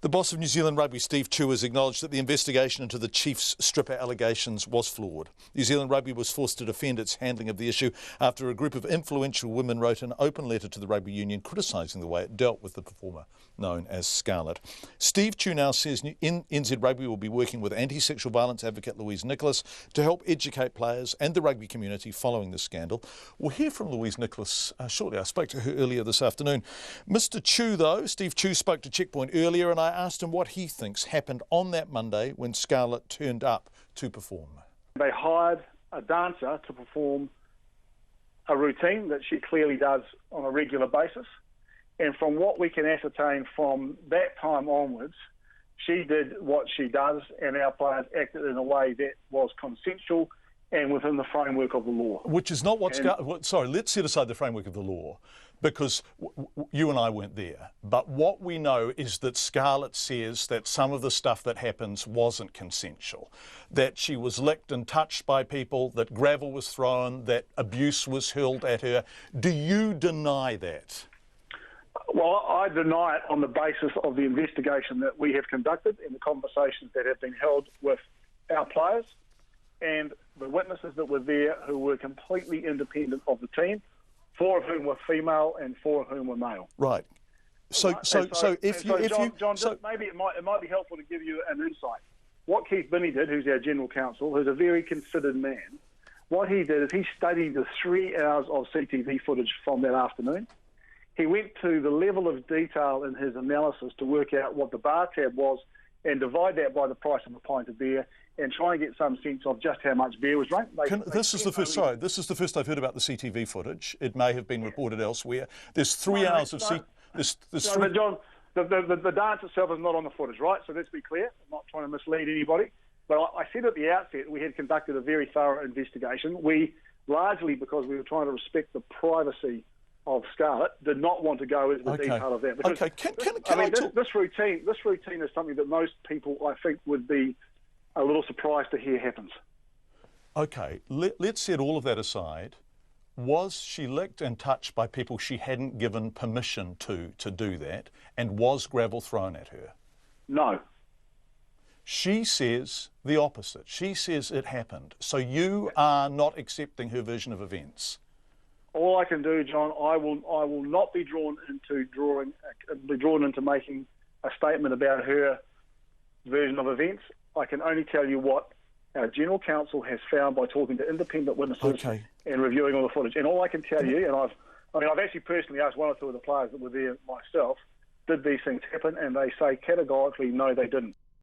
The boss of New Zealand Rugby, Steve Chu, has acknowledged that the investigation into the Chiefs' stripper allegations was flawed. New Zealand Rugby was forced to defend its handling of the issue after a group of influential women wrote an open letter to the Rugby Union criticising the way it dealt with the performer known as Scarlett. Steve Chu now says NZ Rugby will be working with anti-sexual violence advocate Louise Nicholas to help educate players and the rugby community following the scandal. We'll hear from Louise Nicholas shortly. I spoke to her earlier this afternoon. Mr Chu, though, Steve Chu spoke to Checkpoint earlier, and I asked him what he thinks happened on that Monday when Scarlett turned up to perform. They hired a dancer to perform a routine that she clearly does on a regular basis. And from what we can ascertain from that time onwards, she did what she does, and our players acted in a way that was consensual and within the framework of the law. Which is not what Scarlett... Sorry, let's set aside the framework of the law, because you and I weren't there. But what we know is that Scarlett says that some of the stuff that happens wasn't consensual, that she was licked and touched by people, that gravel was thrown, that abuse was hurled at her. Do you deny that? Well, I deny it on the basis of the investigation that we have conducted and the conversations that have been held with our players and the witnesses that were there who were completely independent of the team, 4 of whom were female and 4 of whom were male. Right. So if you... John, maybe it might be helpful to give you an insight. What Keith Binney did, who's our General Counsel, who's a very considered man, what he did is he studied the 3 hours of CTV footage from that afternoon. He went to the level of detail in his analysis to work out what the bar tab was and divide that by the price of a pint of beer and try and get some sense of just how much beer was drunk. This is the first I've heard about the CTV footage. It may have been reported elsewhere. There's 3 hours of John, the dance itself is not on the footage, right? So let's be clear. I'm not trying to mislead anybody. But I said at the outset we had conducted a very thorough investigation. We, largely because we were trying to respect the privacy of Scarlett, did not want to go into the detail of that. Because this routine is something that most people, I think, would be a little surprised to hear happens. Okay, let's set all of that aside. Was she licked and touched by people she hadn't given permission to do that? And was gravel thrown at her? No. She says the opposite. She says it happened. So you are not accepting her version of events. All I can do, John, I will not be drawn into making a statement about her version of events. I can only tell you what our General Counsel has found by talking to independent witnesses and reviewing all the footage. And all I can tell you, and I've actually personally asked 1 or 2 of the players that were there myself, did these things happen? And they say categorically, no, they didn't.